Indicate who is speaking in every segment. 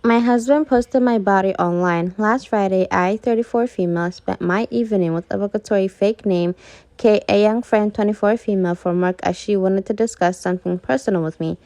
Speaker 1: My husband posted my body online. Last Friday, I, 34 female, spent my evening with a obligatory fake name, Kate, a young friend, 24 female, from work as she wanted to discuss something personal with me.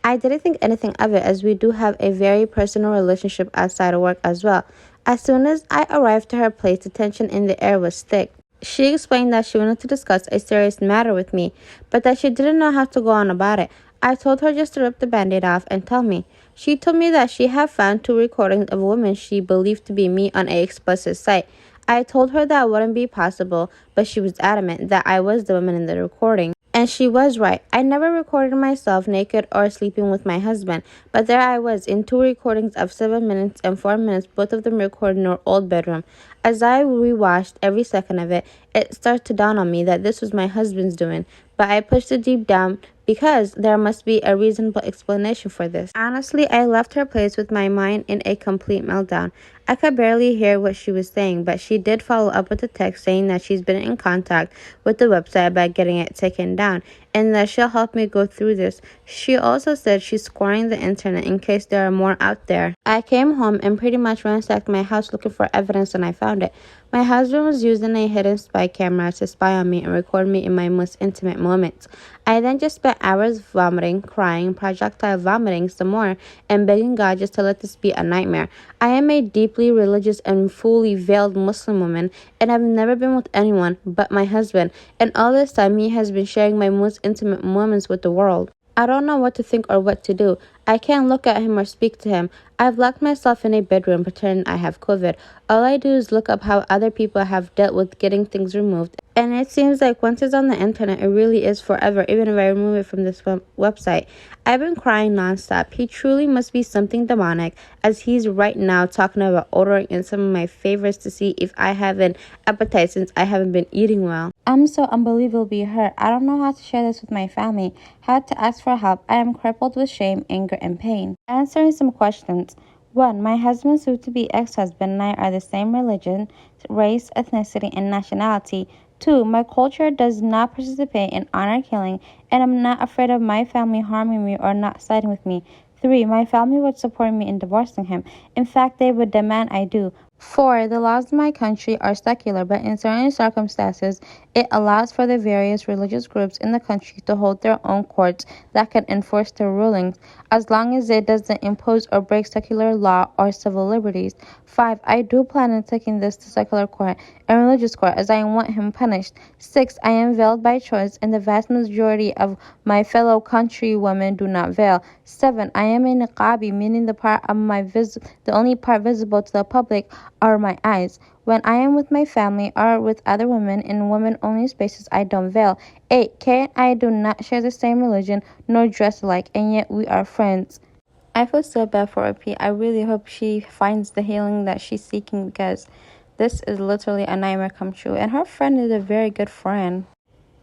Speaker 1: I didn't think anything of it as we do have a very personal relationship outside of work as well. As soon as I arrived to her place, the tension in the air was thick. She explained that she wanted to discuss a serious matter with me, but that she didn't know how to go on about it. I told her just to rip the band-aid off and tell me. She told me that she had found 2 recordings of a woman she believed to be me on a explicit site. I told her that wouldn't be possible, but she was adamant that I was the woman in the recording. And she was right. I never recorded myself naked or sleeping with my husband, but there I was in 2 recordings of 7 minutes and 4 minutes, both of them recorded in our old bedroom. As I rewatched every second of it, it started to dawn on me that this was my husband's doing, but I pushed it deep down because there must be a reasonable explanation for this. Honestly, I left her place with my mind in a complete meltdown. I could barely hear what she was saying, but she did follow up with a text saying that she's been in contact with the website about getting it taken down and that she'll help me go through this. She also said she's scoring the internet in case there are more out there. I came home and pretty much ransacked my house looking for evidence and I found it. My husband was using a hidden spy camera to spy on me and record me in my most intimate moments. I then just spent hours vomiting, crying, projectile vomiting some more, and begging God just to let this be a nightmare. I am a deeply religious and fully veiled Muslim woman, and I've never been with anyone but my husband, and all this time he has been sharing my most intimate moments with the world. I don't know what to think or what to do. I can't look at him or speak to him. I've locked myself in a bedroom pretending I have COVID. All I do is look up how other people have dealt with getting things removed. And it seems like once it's on the internet, it really is forever, even if I remove it from this website. I've been crying nonstop. He truly must be something demonic, as he's right now talking about ordering in some of my favorites to see if I have an appetite since I haven't been eating well. I'm so unbelievably hurt. I don't know how to share this with my family. Had to ask for help. I am crippled with shame, anger, and pain. Answering some questions. 1. My husband's soon-to-be ex-husband and I are the same religion, race, ethnicity, and nationality. 2. My culture does not participate in honor killing, and I'm not afraid of my family harming me or not siding with me. 3. My family would support me in divorcing him. In fact, they would demand I do. 4. The laws in my country are secular, but in certain circumstances, it allows for the various religious groups in the country to hold their own courts that can enforce their rulings, as long as it doesn't impose or break secular law or civil liberties. 5. I do plan on taking this to secular court and religious court as I want him punished. 6. I am veiled by choice, and the vast majority of my fellow countrywomen do not veil. 7. I am a niqabi, meaning the only part visible to the public are my eyes. When I am with my family or with other women in women-only spaces, I don't veil. 8. Kay and I do not share the same religion nor dress alike, and yet we are friends. I feel so bad for Opie. I really hope she finds the healing that she's seeking because this is literally a nightmare come true. And her friend is a very good friend.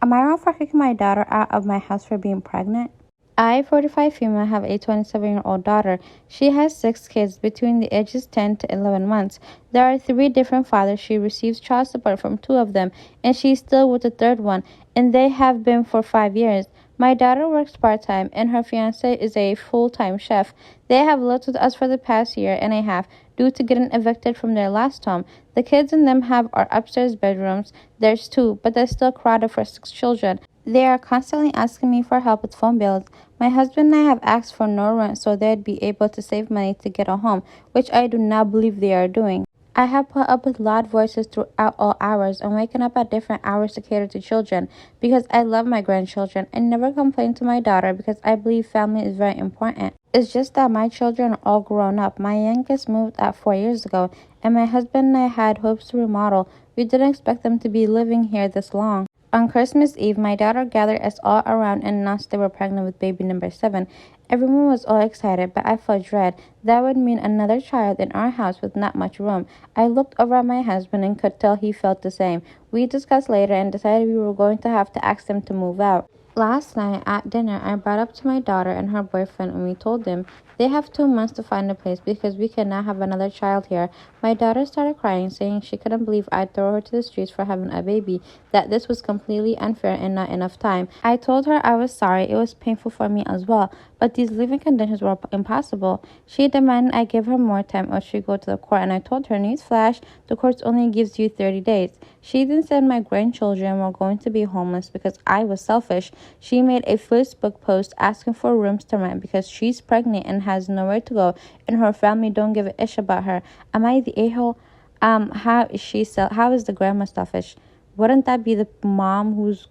Speaker 1: Am I wrong for kicking my daughter out of my house for being pregnant? I, 45 female, have a 27-year-old daughter. She has 6 kids between the ages 10 to 11 months. There are 3 different fathers. She receives child support from 2 of them, and she's still with the 3rd one, and they have been for 5 years. My daughter works part-time, and her fiancé is a full-time chef. They have lived with us for the past year and a half due to getting evicted from their last home. The kids and them have our upstairs bedrooms. There's 2, but they're still crowded for 6 children. They are constantly asking me for help with phone bills. My husband and I have asked for no rent so they'd be able to save money to get a home, which I do not believe they are doing. I have put up with loud voices throughout all hours and waking up at different hours to cater to children because I love my grandchildren and never complain to my daughter because I believe family is very important. It's just that my children are all grown up. My youngest moved out 4 years ago, and my husband and I had hopes to remodel. We didn't expect them to be living here this long. On Christmas Eve, my daughter gathered us all around and announced they were pregnant with baby number 7. Everyone was all excited, but I felt dread. That would mean another child in our house with not much room. I looked over at my husband and could tell he felt the same. We discussed later and decided we were going to have to ask them to move out. Last night at dinner, I brought up to my daughter and her boyfriend and we told them they have 2 months to find a place because we cannot have another child here. My daughter started crying, saying she couldn't believe I'd throw her to the streets for having a baby, that this was completely unfair and not enough time. I told her I was sorry, it was painful for me as well, but these living conditions were impossible. She demanded I give her more time or she go to the court, and I told her, newsflash, the court only gives you 30 days. She then said my grandchildren were going to be homeless because I was selfish. She made a Facebook post asking for rooms to rent because she's pregnant and has nowhere to go, and her family don't give a ish about her. Am I the a-hole? How is the grandma selfish? Wouldn't that be the mom who's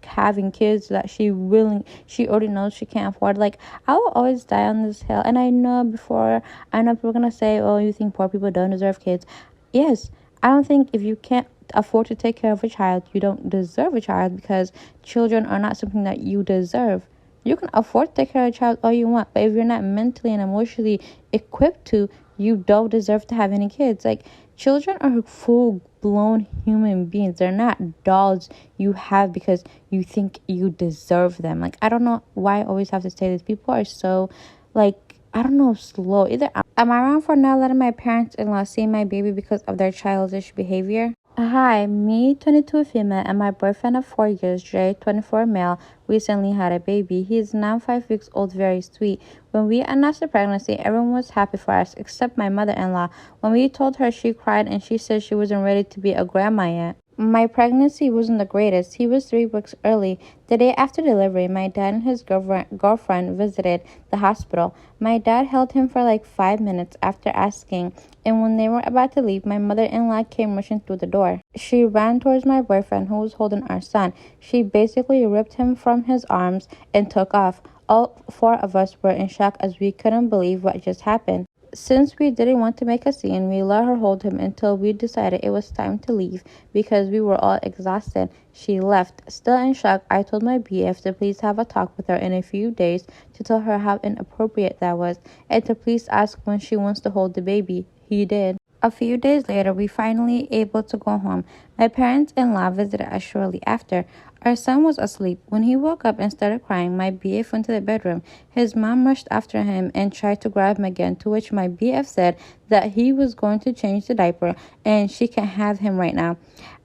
Speaker 1: having kids that she already knows she can't afford? Like, I will always die on this hill, and I know people are gonna say, oh, you think poor people don't deserve kids. Yes, I don't think if you can't afford to take care of a child, you don't deserve a child, because children are not something that you deserve. You can afford to take care of a child all you want, but if you're not mentally and emotionally equipped to, you don't deserve to have any kids. Like, children are full blown human beings. They're not dolls you have because you think you deserve them. Like, I don't know why I always have to say this. People are so, like, I don't know, slow. Either am I wrong for not letting my parents-in-law see my baby because of their childish behavior? Hi, me, 22 female, and my boyfriend of 4 years, Jay, 24 male, recently had a baby. He is now 5 weeks old, very sweet. When we announced the pregnancy, everyone was happy for us, except my mother-in-law. When we told her, she cried and she said she wasn't ready to be a grandma yet. My pregnancy wasn't the greatest. He was 3 weeks early. The day after delivery, my dad and his girlfriend visited the hospital. My dad held him for like 5 minutes after asking, and when they were about to leave, my mother-in-law came rushing through the door. She ran towards my boyfriend, who was holding our son. She basically ripped him from his arms and took off. All 4 of us were in shock as we couldn't believe what just happened. Since we didn't want to make a scene, we let her hold him until we decided it was time to leave because we were all exhausted. She left. Still in shock, I told my BF to please have a talk with her in a few days to tell her how inappropriate that was, and to please ask when she wants to hold the baby. He did. A few days later, we finally able to go home. My parents-in-law visited us shortly after. Our son was asleep. When he woke up and started crying, my BF went to the bedroom. His mom rushed after him and tried to grab him again, to which my BF said that he was going to change the diaper and she can't have him right now.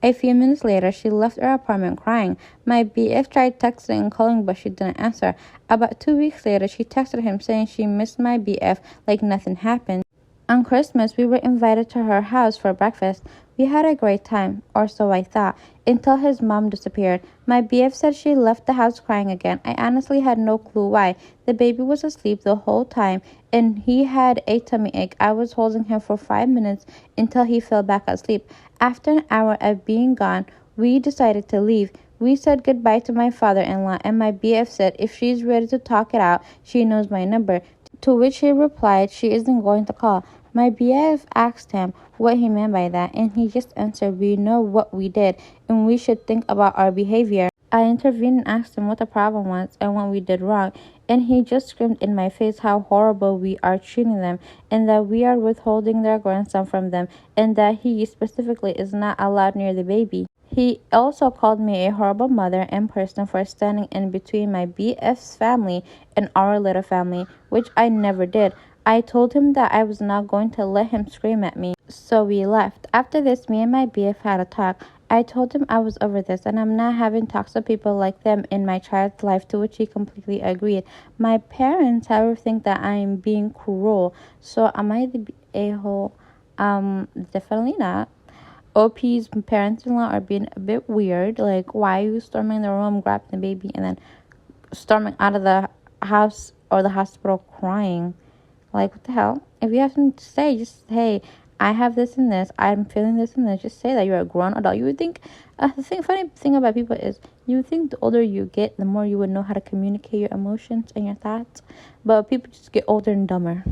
Speaker 1: A few minutes later, she left our apartment crying. My BF tried texting and calling, but she didn't answer. About 2 weeks later, she texted him saying she missed my BF like nothing happened. On Christmas, we were invited to her house for breakfast. We had a great time, or so I thought, until his mom disappeared. My BF said she left the house crying again. I honestly had no clue why. The baby was asleep the whole time, and he had a tummy ache. I was holding him for 5 minutes until he fell back asleep. After an hour of being gone, we decided to leave. We said goodbye to my father-in-law, and my BF said if she's ready to talk it out, she knows my number. To which he replied she isn't going to call. My BF asked him what he meant by that, and he just answered, we know what we did, and we should think about our behavior. I intervened and asked him what the problem was and what we did wrong, and he just screamed in my face how horrible we are treating them, and that we are withholding their grandson from them, and that he specifically is not allowed near the baby. He also called me a horrible mother and person for standing in between my BF's family and our little family, which I never did. I told him that I was not going to let him scream at me, so we left. After this, me and my BF had a talk. I told him I was over this, and I'm not having talks with people like them in my child's life, to which he completely agreed. My parents, however, think that I am being cruel. So am I the a-hole? Definitely not. OP's parents-in-law are being a bit weird. Like, why are you storming the room, grabbing the baby, and then storming out of the house or the hospital crying? Like, what the hell? If you have something to say, just say, I have this and this, I'm feeling this and this. Just say that you're a grown adult. You would think, funny thing about people is, you would think the older you get, the more you would know how to communicate your emotions and your thoughts. But people just get older and dumber.